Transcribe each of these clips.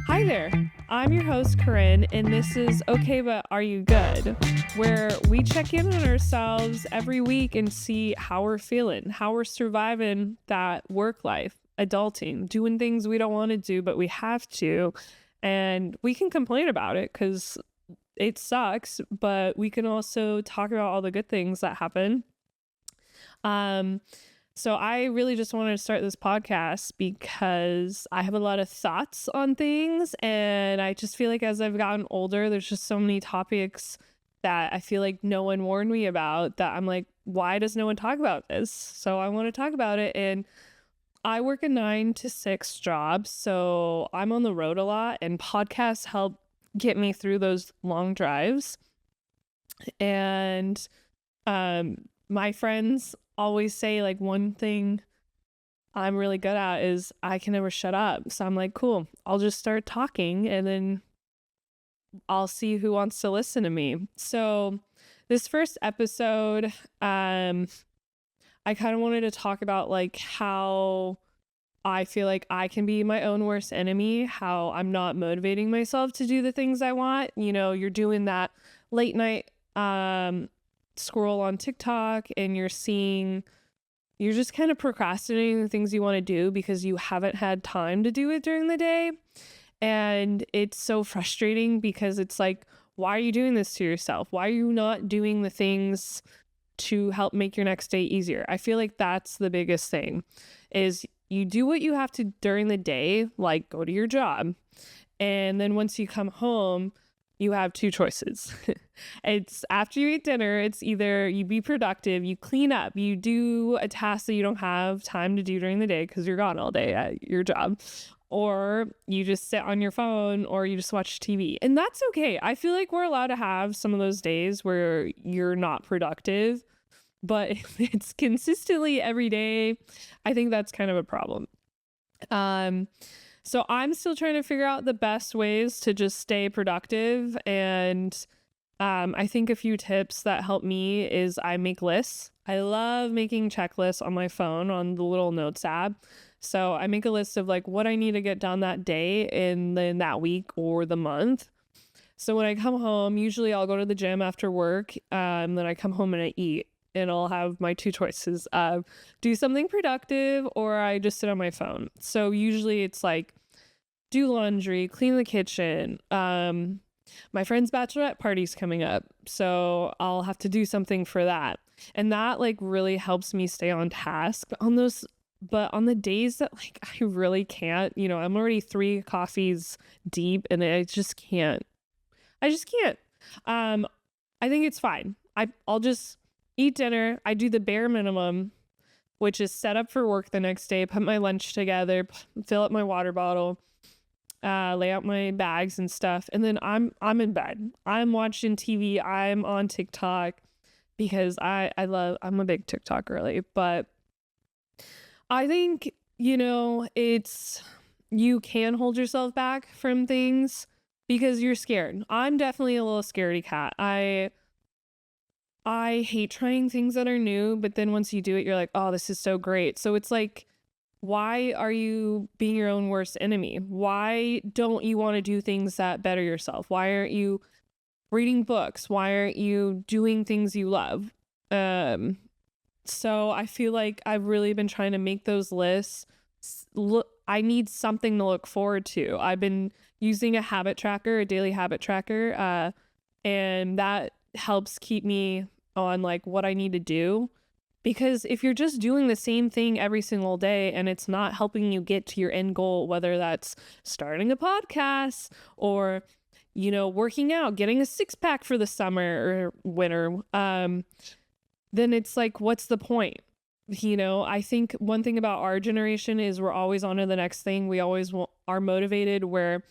Hi there, I'm your host Corinne, and this is Okay But Are You Good? Where we check in on ourselves every week and see how we're feeling, how we're surviving that work life, adulting, doing things we don't want to do, but we have to. And we can complain about it because it sucks, but we can also talk about all the good things that happen. Um, so I really just wanted to start this podcast because I have a lot of thoughts on things, and I just feel like as I've gotten older, there's just so many topics that I feel like no one warned me about that I'm like, why does no one talk about this? So I want to talk about it. And I work a 9 to 6 job, so I'm on the road a lot, and podcasts help get me through those long drives. And my friends always say like one thing I'm really good at is I can never shut up. So I'm like, cool, I'll just start talking and then I'll see who wants to listen to me. So this first episode, I kind of wanted to talk about like how I feel like I can be my own worst enemy, how I'm not motivating myself to do the things I want. You know, you're doing that late night scroll on TikTok and you're just kind of procrastinating the things you want to do because you haven't had time to do it during the day. And it's so frustrating because it's like, why are you doing this to yourself? Why are you not doing the things to help make your next day easier? I feel like that's the biggest thing is you do what you have to during the day, like go to your job. And then once you come home, you have two choices. It's after you eat dinner, it's either you be productive, you clean up, you do a task that you don't have time to do during the day because you're gone all day at your job, or you just sit on your phone or you just watch TV. And that's okay. I feel like we're allowed to have some of those days where you're not productive, but if it's consistently every day, I think that's kind of a problem. So I'm still trying to figure out the best ways to just stay productive. And I think a few tips that help me is I make lists. I love making checklists on my phone on the little notes app. So I make a list of like what I need to get done that day and then that week or the month. So when I come home, usually I'll go to the gym after work. Then I come home and I eat. And I'll have my two choices of do something productive or I just sit on my phone. So usually it's like do laundry, clean the kitchen. My friend's bachelorette party's coming up, so I'll have to do something for that. And that like really helps me stay on task but on the days that like I really can't, I'm already 3 coffees deep and I just can't. I think it's fine. I'll just eat dinner. I do the bare minimum, which is set up for work the next day, put my lunch together, fill up my water bottle, lay out my bags and stuff, and then I'm in bed. I'm watching TV. I'm on TikTok because I'm a big TikTok girly, but I think you can hold yourself back from things because you're scared. I'm definitely a little scaredy cat. I hate trying things that are new, but then once you do it, you're like, oh, this is so great. So it's like, why are you being your own worst enemy? Why don't you want to do things that better yourself? Why aren't you reading books? Why aren't you doing things you love? So I feel like I've really been trying to make those lists. I need something to look forward to. I've been using a daily habit tracker, and that helps keep me on like what I need to do. Because if you're just doing the same thing every single day and it's not helping you get to your end goal, whether that's starting a podcast or, working out, getting a 6-pack for the summer or winter, then it's like, what's the point? I think one thing about our generation is we're always on to the next thing. We always are motivated, where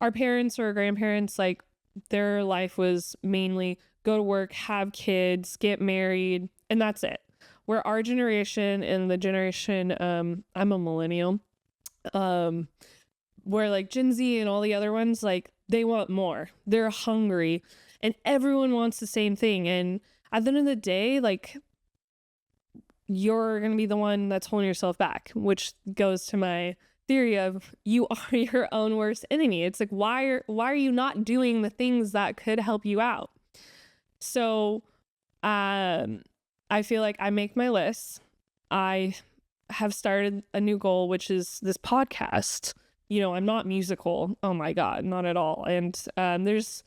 our parents or grandparents, like their life was mainly go to work, have kids, get married, and that's it. Where our generation and the generation, I'm a millennial, where like Gen Z and all the other ones, like they want more. They're hungry and everyone wants the same thing. And at the end of the day, like you're going to be the one that's holding yourself back, which goes to my theory of you are your own worst enemy. It's like, why are you not doing the things that could help you out? So, I feel like I make my lists. I have started a new goal, which is this podcast. I'm not musical. Oh my God, not at all. And there's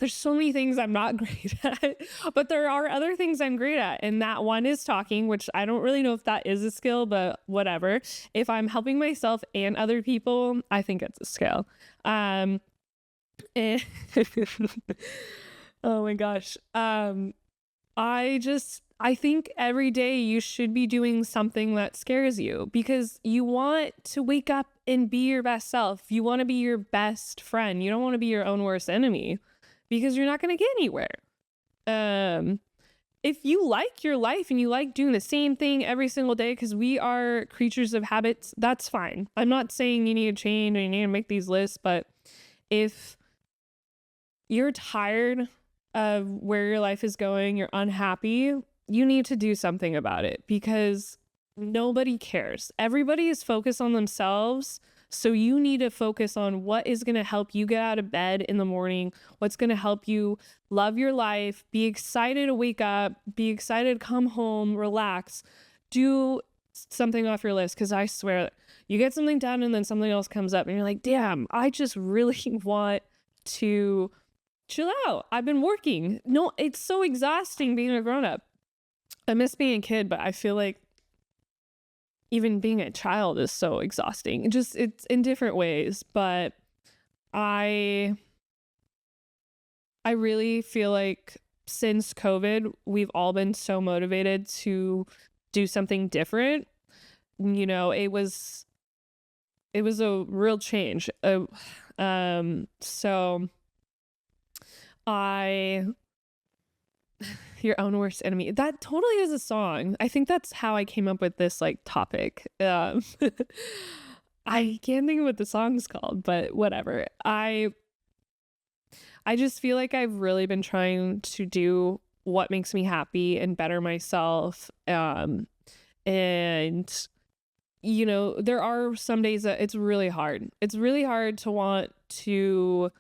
so many things I'm not great at, but there are other things I'm great at. And that one is talking, which I don't really know if that is a skill, but whatever. If I'm helping myself and other people, I think it's a skill. And oh my gosh. I think every day you should be doing something that scares you, because you want to wake up and be your best self. You want to be your best friend. You don't want to be your own worst enemy, because you're not going to get anywhere. If you like your life and you like doing the same thing every single day, because we are creatures of habits, that's fine. I'm not saying you need to change or you need to make these lists, but if you're tired of where your life is going, you're unhappy, you need to do something about it, because nobody cares. Everybody is focused on themselves. So you need to focus on what is going to help you get out of bed in the morning, what's going to help you love your life, be excited to wake up, be excited to come home, relax, do something off your list. Because I swear, you get something done and then something else comes up and you're like, damn, I just really want to chill out. I've been working. No, it's so exhausting being a grown-up. I miss being a kid, but I feel like even being a child is so exhausting. It's in different ways, but I really feel like since COVID, we've all been so motivated to do something different. It was a real change. So your own worst enemy. That totally is a song. I think that's how I came up with this topic. I can't think of what the song's called, but whatever. I just feel like I've really been trying to do what makes me happy and better myself. And there are some days that it's really hard. It's really hard to want to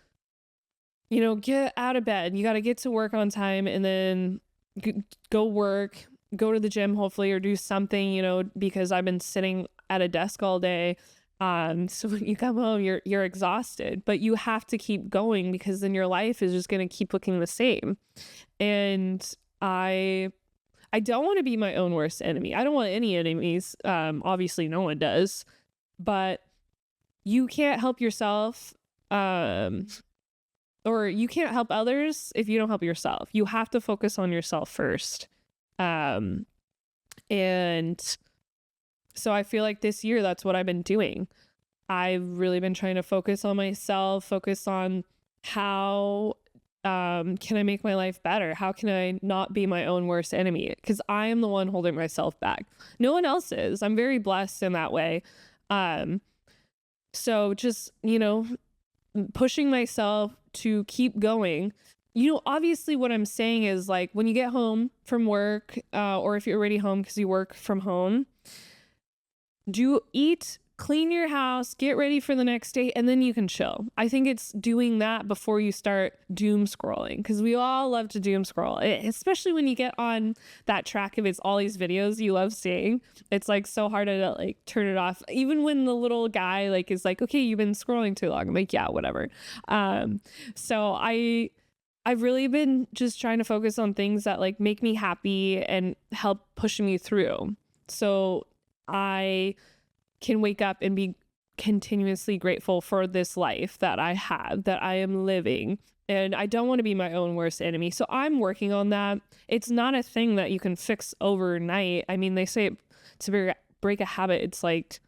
get out of bed. You got to get to work on time and then go work, go to the gym, hopefully, or do something, because I've been sitting at a desk all day. So when you come home, you're exhausted, but you have to keep going, because then your life is just going to keep looking the same. And I don't want to be my own worst enemy. I don't want any enemies. Obviously no one does, but you can't help yourself. Or you can't help others if you don't help yourself. You have to focus on yourself first. And so I feel like this year, that's what I've been doing. I've really been trying to focus on myself, focus on how can I make my life better? How can I not be my own worst enemy? Because I am the one holding myself back. No one else is. I'm very blessed in that way. So just, pushing myself to keep going. Obviously what I'm saying is, like, when you get home from work, or if you're already home because you work from home, eat, clean your house, get ready for the next day, and then you can chill. I think it's doing that before you start doom scrolling, because we all love to doom scroll, especially when you get on that track of it's all these videos you love seeing. It's like so hard to turn it off. Even when the little guy is like, okay, you've been scrolling too long. I'm like, yeah, whatever. So I've really been just trying to focus on things that make me happy and help push me through. So I can wake up and be continuously grateful for this life that I have, that I am living. And I don't want to be my own worst enemy. So I'm working on that. It's not a thing that you can fix overnight. I mean, they say to break a habit, it's like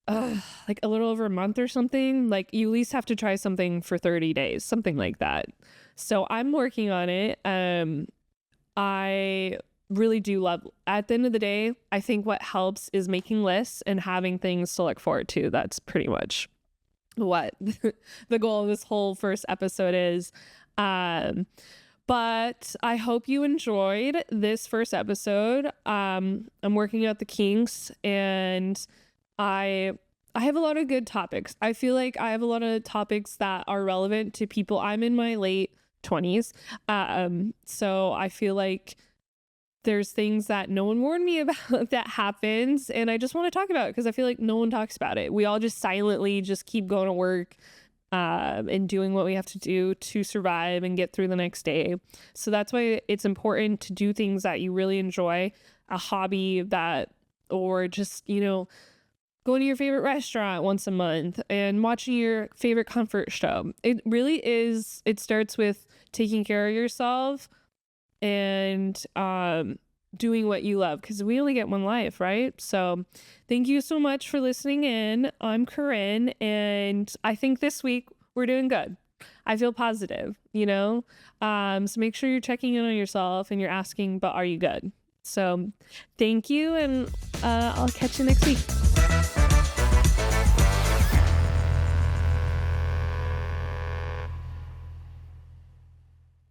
a little over a month or something. You at least have to try something for 30 days, something like that. So I'm working on it. I really do love, at the end of the day, I think what helps is making lists and having things to look forward to. That's pretty much what the goal of this whole first episode is. But I hope you enjoyed this first episode. I'm working out the kinks, and I I have a lot of good topics. I feel like I have a lot of topics that are relevant to people. I'm in my late 20s. So I feel like there's things that no one warned me about that happens, and I just want to talk about it because I feel like no one talks about it. We all just silently just keep going to work, and doing what we have to do to survive and get through the next day. So that's why it's important to do things that you really enjoy, a hobby that, or just, going to your favorite restaurant once a month and watching your favorite comfort show. It really is, it starts with taking care of yourself and doing what you love, because we only get one life, right? So thank you so much for listening in. I'm Corinne, and I think this week we're doing good. I feel positive. So make sure you're checking in on yourself and you're asking, but are you good? So thank you, and I'll catch you next week.